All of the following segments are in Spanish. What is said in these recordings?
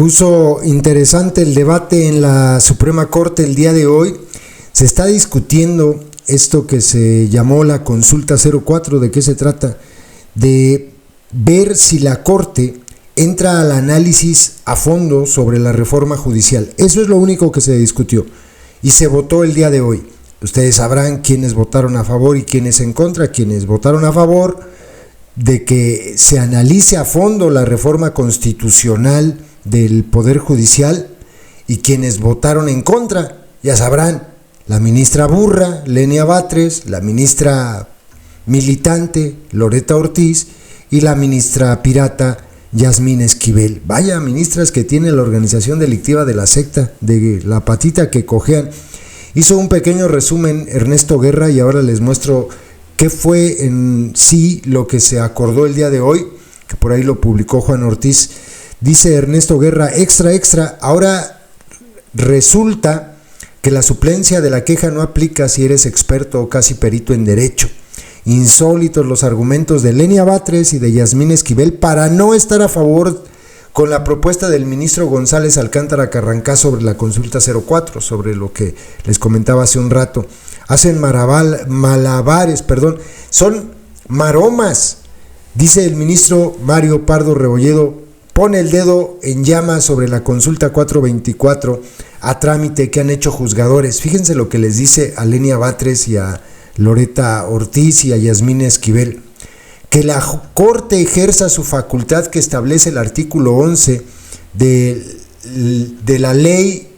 puso interesante el debate en la Suprema Corte el día de hoy. Se está discutiendo esto que se llamó la consulta 04. ¿De qué se trata? De ver si la Corte entra al análisis a fondo sobre la reforma judicial. Eso es lo único que se discutió y se votó el día de hoy. Ustedes sabrán quiénes votaron a favor y quiénes en contra. Quienes votaron a favor de que se analice a fondo la reforma constitucional del Poder Judicial, y quienes votaron en contra, ya sabrán, la ministra burra, Lenia Batres, la ministra militante, Loretta Ortiz, y la ministra pirata, Yasmín Esquivel. Vaya ministras que tiene la organización delictiva de la secta, de la patita que cojean. Hizo un pequeño resumen Ernesto Guerra y ahora les muestro qué fue en sí lo que se acordó el día de hoy, que por ahí lo publicó Juan Ortiz. Dice Ernesto Guerra, extra, ahora resulta que la suplencia de la queja no aplica si eres experto o casi perito en derecho. Insólitos los argumentos de Lenia Batres y de Yasmín Esquivel para no estar a favor con la propuesta del ministro González Alcántara Carrancá sobre la consulta 04, sobre lo que les comentaba hace un rato. Hacen malabares, son maromas. Dice el ministro Mario Pardo Rebolledo, pone el dedo en llamas sobre la consulta 424 a trámite que han hecho juzgadores. Fíjense lo que les dice a Lenia Batres y a Loretta Ortiz y a Yasmín Esquivel. Que la Corte ejerza su facultad que establece el artículo 11 de la ley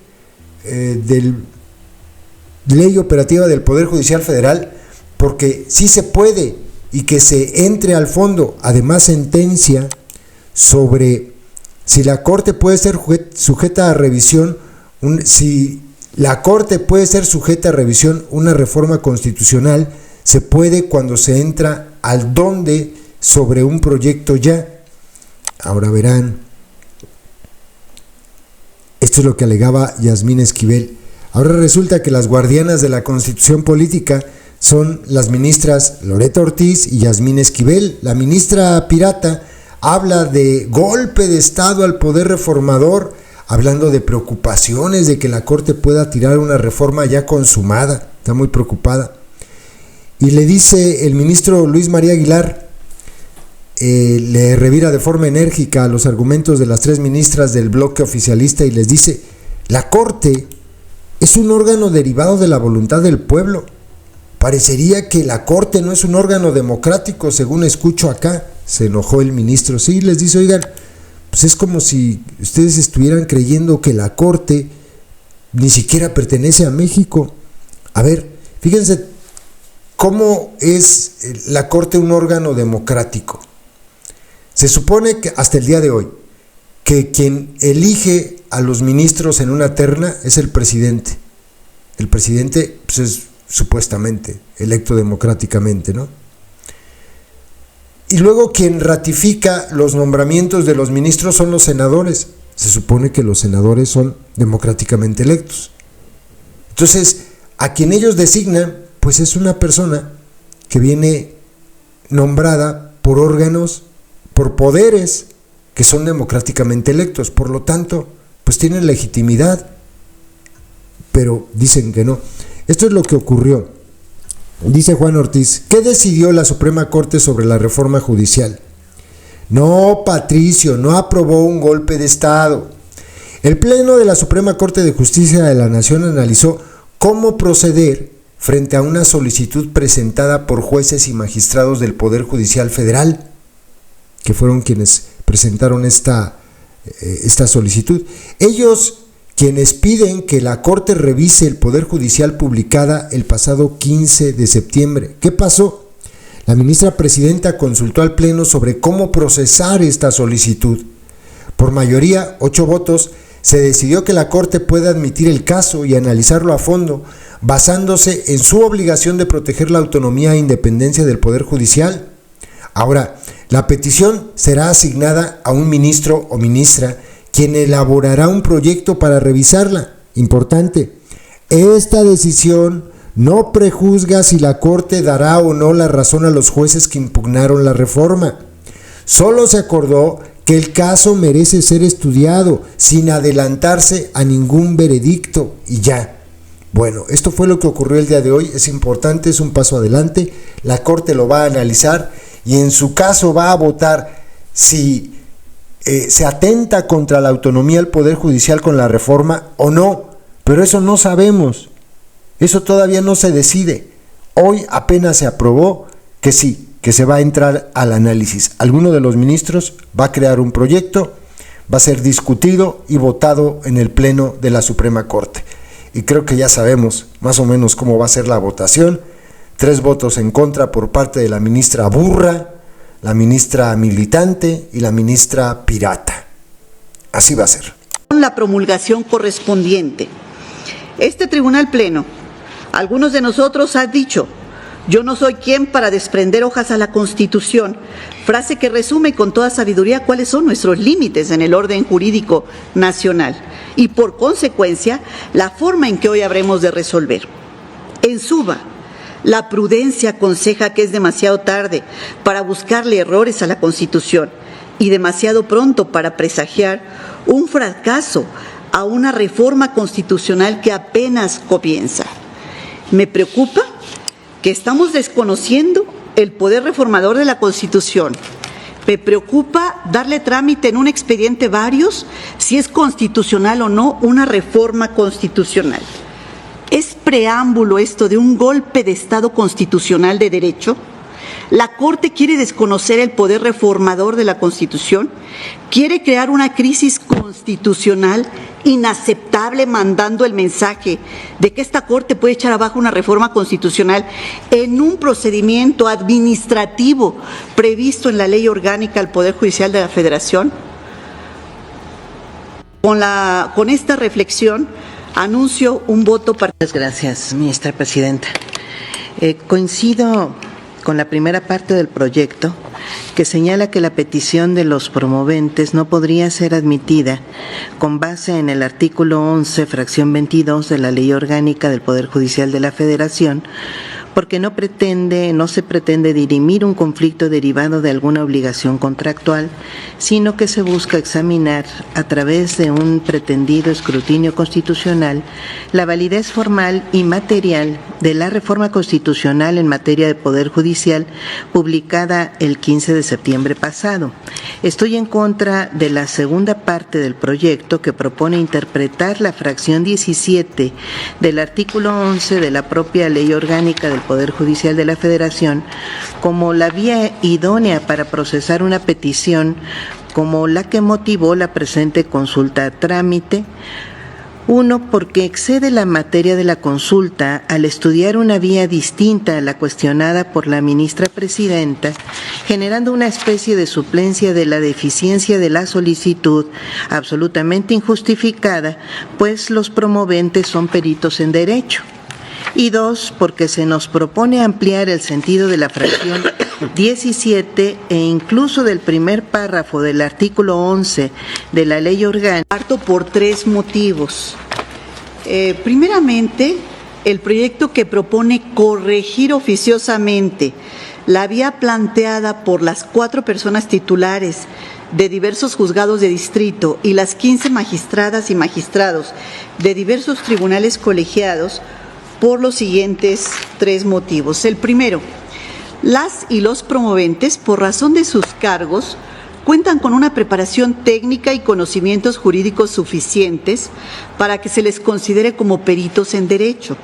ley operativa del Poder Judicial Federal, porque sí se puede, y que se entre al fondo. Además, sentencia sobre si la Corte puede ser sujeta a revisión, si la Corte puede ser sujeta a revisión una reforma constitucional, se puede cuando se entra al dónde sobre un proyecto ya. Ahora verán, esto es lo que alegaba Yasmín Esquivel. Ahora resulta que las guardianas de la Constitución Política son las ministras Loretta Ortiz y Yasmín Esquivel. La ministra pirata habla de golpe de Estado al poder reformador, hablando de preocupaciones de que la Corte pueda tirar una reforma ya consumada. Está muy preocupada. Y le dice el ministro Luis María Aguilar, le revira de forma enérgica a los argumentos de las tres ministras del bloque oficialista y les dice, la Corte es un órgano derivado de la voluntad del pueblo. Parecería que la Corte no es un órgano democrático, según escucho acá. Se enojó el ministro. Sí, les dice, oigan, pues es como si ustedes estuvieran creyendo que la Corte ni siquiera pertenece a México. A ver, fíjense cómo es la Corte un órgano democrático. Se supone que hasta el día de hoy, que quien elige a los ministros en una terna es el presidente. El presidente pues, es supuestamente electo democráticamente, ¿no? Y luego quien ratifica los nombramientos de los ministros son los senadores. Se supone que los senadores son democráticamente electos. Entonces, a quien ellos designan, pues es una persona que viene nombrada por órganos, por poderes que son democráticamente electos. Por lo tanto, pues tienen legitimidad, pero dicen que no. Esto es lo que ocurrió. Dice Juan Ortiz, ¿qué decidió la Suprema Corte sobre la reforma judicial? No, Patricio, no aprobó un golpe de Estado. El Pleno de la Suprema Corte de Justicia de la Nación analizó cómo proceder frente a una solicitud presentada por jueces y magistrados del Poder Judicial Federal, que fueron quienes presentaron esta solicitud. Ellos quienes piden que la Corte revise el Poder Judicial publicada el pasado 15 de septiembre. ¿Qué pasó? La ministra presidenta consultó al Pleno sobre cómo procesar esta solicitud. Por mayoría, 8 votos, se decidió que la Corte pueda admitir el caso y analizarlo a fondo, basándose en su obligación de proteger la autonomía e independencia del Poder Judicial. Ahora, la petición será asignada a un ministro o ministra, quien elaborará un proyecto para revisarla. Importante, esta decisión no prejuzga si la Corte dará o no la razón a los jueces que impugnaron la reforma. Solo se acordó que el caso merece ser estudiado sin adelantarse a ningún veredicto y ya. Bueno, esto fue lo que ocurrió el día de hoy, es importante, es un paso adelante, la Corte lo va a analizar y en su caso va a votar si se atenta contra la autonomía del Poder Judicial con la reforma o no, pero eso no sabemos, eso todavía no se decide. Hoy apenas se aprobó que sí, que se va a entrar al análisis. Alguno de los ministros va a crear un proyecto, va a ser discutido y votado en el Pleno de la Suprema Corte. Y creo que ya sabemos más o menos cómo va a ser la votación. 3 votos en contra por parte de la ministra burra, la ministra militante y la ministra pirata. Así va a ser. La promulgación correspondiente. Este Tribunal Pleno, algunos de nosotros han dicho: yo no soy quien para desprender hojas a la Constitución, frase que resume con toda sabiduría cuáles son nuestros límites en el orden jurídico nacional y por consecuencia la forma en que hoy habremos de resolver. En suma, la prudencia aconseja que es demasiado tarde para buscarle errores a la Constitución y demasiado pronto para presagiar un fracaso a una reforma constitucional que apenas comienza. Me preocupa que estamos desconociendo el poder reformador de la Constitución. Me preocupa darle trámite en un expediente varios si es constitucional o no una reforma constitucional. ¿Es preámbulo esto de un golpe de Estado constitucional de derecho? ¿La Corte quiere desconocer el poder reformador de la Constitución? ¿Quiere crear una crisis constitucional inaceptable mandando el mensaje de que esta Corte puede echar abajo una reforma constitucional en un procedimiento administrativo previsto en la Ley Orgánica del Poder Judicial de la Federación? Con esta reflexión anuncio un voto para... Muchas gracias, ministra presidenta. Coincido con la primera parte del proyecto, que señala que la petición de los promoventes no podría ser admitida con base en el artículo 11, fracción 22 de la Ley Orgánica del Poder Judicial de la Federación, porque no se pretende dirimir un conflicto derivado de alguna obligación contractual, sino que se busca examinar a través de un pretendido escrutinio constitucional la validez formal y material de la reforma constitucional en materia de Poder Judicial publicada el 15 de septiembre pasado. Estoy en contra de la segunda parte del proyecto que propone interpretar la fracción 17 del artículo 11 de la propia Ley Orgánica del Poder Judicial de la Federación como la vía idónea para procesar una petición como la que motivó la presente consulta a trámite. Uno, porque excede la materia de la consulta al estudiar una vía distinta a la cuestionada por la ministra presidenta, generando una especie de suplencia de la deficiencia de la solicitud absolutamente injustificada, pues los promoventes son peritos en derecho. Y 2, porque se nos propone ampliar el sentido de la fracción 17 e incluso del primer párrafo del artículo 11 de la Ley Orgánica. Parto por 3 motivos. Primeramente, el proyecto que propone corregir oficiosamente la vía planteada por las 4 personas titulares de diversos juzgados de distrito y las 15 magistradas y magistrados de diversos tribunales colegiados por los siguientes 3 motivos. El primero, las y los promoventes, por razón de sus cargos, cuentan con una preparación técnica y conocimientos jurídicos suficientes para que se les considere como peritos en derecho,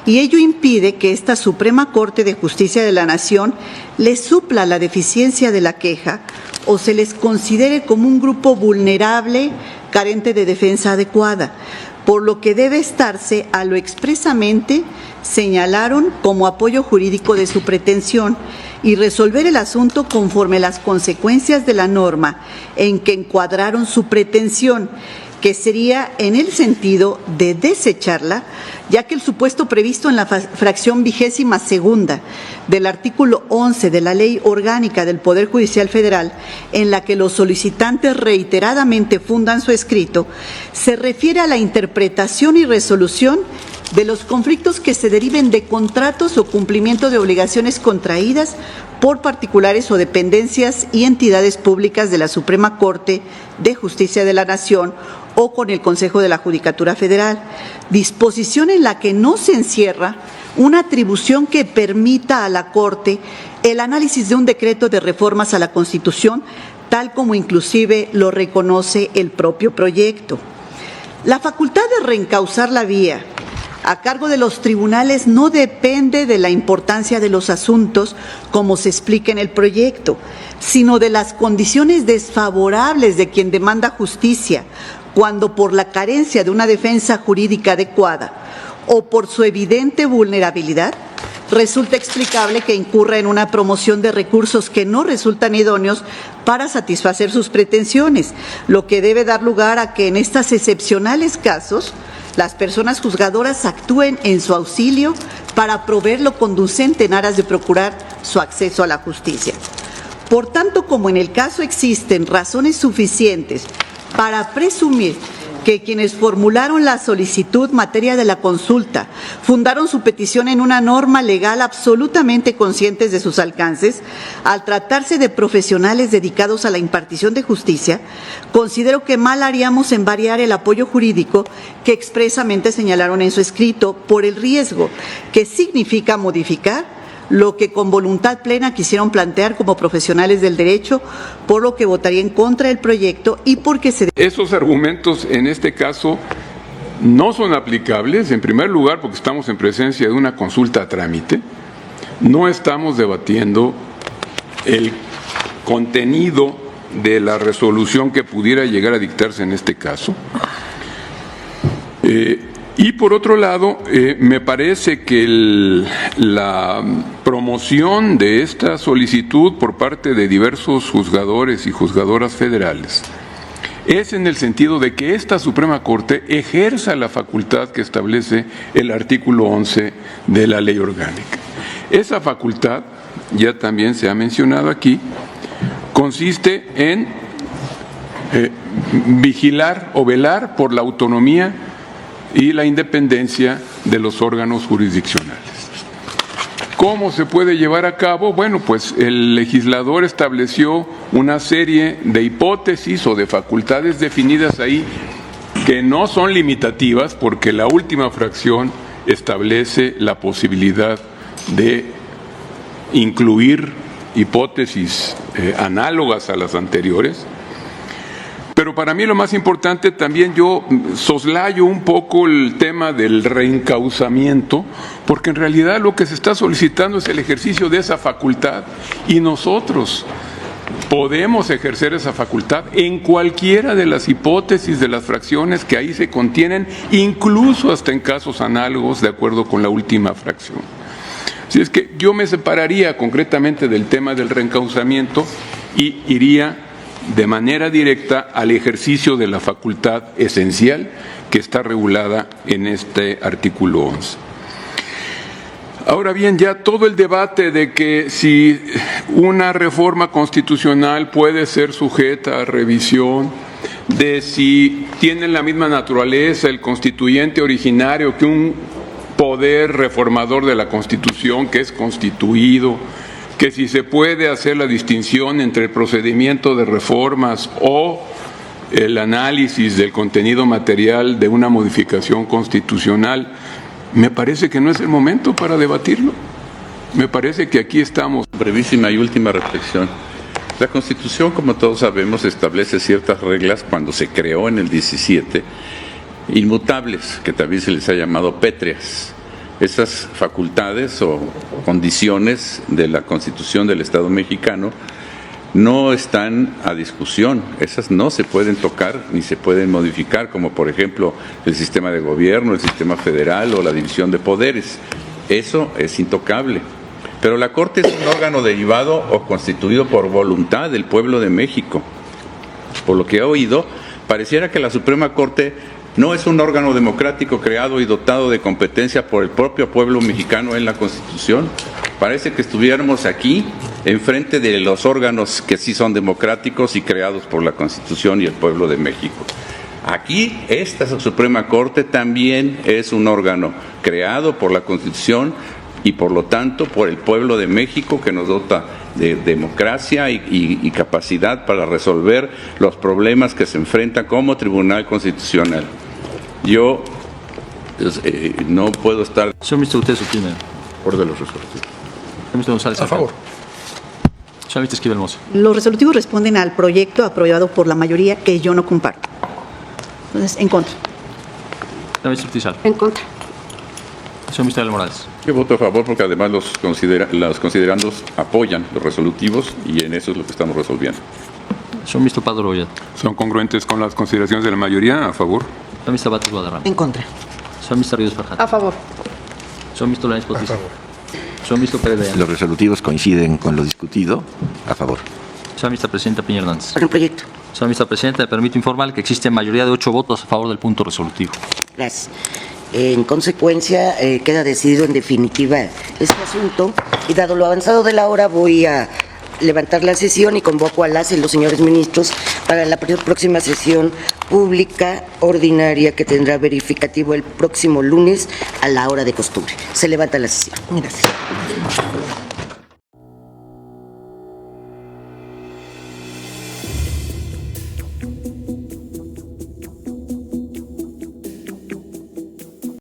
y ello impide que esta Suprema Corte de Justicia de la Nación les supla la deficiencia de la queja o se les considere como un grupo vulnerable, carente de defensa adecuada, por lo que debe estarse a lo expresamente señalaron como apoyo jurídico de su pretensión y resolver el asunto conforme las consecuencias de la norma en que encuadraron su pretensión, que sería en el sentido de desecharla ya que el supuesto previsto en la fracción 22ª del artículo 11 de la Ley Orgánica del Poder Judicial Federal, en la que los solicitantes reiteradamente fundan su escrito, se refiere a la interpretación y resolución de los conflictos que se deriven de contratos o cumplimiento de obligaciones contraídas por particulares o dependencias y entidades públicas de la Suprema Corte de Justicia de la Nación o con el Consejo de la Judicatura Federal, disposición en la que no se encierra una atribución que permita a la Corte el análisis de un decreto de reformas a la Constitución, tal como inclusive lo reconoce el propio proyecto. La facultad de reencauzar la vía a cargo de los tribunales no depende de la importancia de los asuntos, como se explica en el proyecto, sino de las condiciones desfavorables de quien demanda justicia, cuando por la carencia de una defensa jurídica adecuada o por su evidente vulnerabilidad, resulta explicable que incurra en una promoción de recursos que no resultan idóneos para satisfacer sus pretensiones, lo que debe dar lugar a que en estos excepcionales casos las personas juzgadoras actúen en su auxilio para proveer lo conducente en aras de procurar su acceso a la justicia. Por tanto, como en el caso existen razones suficientes para presumir que quienes formularon la solicitud materia de la consulta fundaron su petición en una norma legal absolutamente conscientes de sus alcances, al tratarse de profesionales dedicados a la impartición de justicia, considero que mal haríamos en variar el apoyo jurídico que expresamente señalaron en su escrito por el riesgo que significa modificar lo que con voluntad plena quisieron plantear como profesionales del derecho, por lo que votaría en contra del proyecto y porque se... Esos argumentos en este caso no son aplicables, en primer lugar porque estamos en presencia de una consulta a trámite, no estamos debatiendo el contenido de la resolución que pudiera llegar a dictarse en este caso. Y por otro lado, me parece que la promoción de esta solicitud por parte de diversos juzgadores y juzgadoras federales es en el sentido de que esta Suprema Corte ejerza la facultad que establece el artículo 11 de la Ley Orgánica. Esa facultad, ya también se ha mencionado aquí, consiste en vigilar o velar por la autonomía y la independencia de los órganos jurisdiccionales. ¿Cómo se puede llevar a cabo? Bueno, pues el legislador estableció una serie de hipótesis o de facultades definidas ahí que no son limitativas, porque la última fracción establece la posibilidad de incluir hipótesis análogas a las anteriores. Pero para mí lo más importante también, yo soslayo un poco el tema del reencauzamiento, porque en realidad lo que se está solicitando es el ejercicio de esa facultad y nosotros podemos ejercer esa facultad en cualquiera de las hipótesis de las fracciones que ahí se contienen, incluso hasta en casos análogos de acuerdo con la última fracción. Así es que yo me separaría concretamente del tema del reencauzamiento y iría de manera directa al ejercicio de la facultad esencial que está regulada en este artículo 11. Ahora bien, ya todo el debate de que si una reforma constitucional puede ser sujeta a revisión, de si tiene la misma naturaleza el constituyente originario que un poder reformador de la Constitución que es constituido, que si se puede hacer la distinción entre el procedimiento de reformas o el análisis del contenido material de una modificación constitucional, me parece que no es el momento para debatirlo. Me parece que aquí estamos. Brevísima y última reflexión. La Constitución, como todos sabemos, establece ciertas reglas cuando se creó en el 17, inmutables, que también se les ha llamado pétreas. Esas facultades o condiciones de la Constitución del Estado mexicano no están a discusión, esas no se pueden tocar ni se pueden modificar, como por ejemplo el sistema de gobierno, el sistema federal o la división de poderes. Eso es intocable. Pero la Corte es un órgano derivado o constituido por voluntad del pueblo de México. Por lo que he oído, pareciera que la Suprema Corte No es un órgano democrático creado y dotado de competencia por el propio pueblo mexicano en la Constitución. Parece que estuviéramos aquí enfrente de los órganos que sí son democráticos y creados por la Constitución y el pueblo de México. Aquí, esta Suprema Corte también es un órgano creado por la Constitución y por lo tanto por el pueblo de México, que nos dota de democracia y capacidad para resolver los problemas que se enfrentan como Tribunal Constitucional. Yo no puedo estar... Señor ministro, usted su opinión. Por de los resolutivos. Señor ministro González. A favor. Señor ministro Esquivel Mozo. Los resolutivos responden al proyecto aprobado por la mayoría que yo no comparto. Entonces, en contra. Señor ministro Tizal. En contra. Señor ministro Abel Morales. Yo voto a favor porque además los considerandos apoyan los resolutivos y en eso es lo que estamos resolviendo. Señor ministro Padre Boyat. Son congruentes con las consideraciones de la mayoría. A favor. Señor ministro Bates Guadarrama. En contra. Señor ministro Ríos Farjat. A favor. Señor ministro Lainez A Potissi. favor. Señor ministro Pérez de Ayala. Los resolutivos coinciden con lo discutido. A favor. Señora ministra presidenta Piña Hernández. Por el proyecto. Señora ministra presidenta, me permito informar que existe mayoría de 8 votos a favor del punto resolutivo. Gracias. En consecuencia, queda decidido en definitiva este asunto y dado lo avanzado de la hora voy a levantar la sesión y convoco a las y los señores ministros para la próxima sesión pública ordinaria que tendrá verificativo el próximo lunes a la hora de costumbre. Se levanta la sesión. Gracias.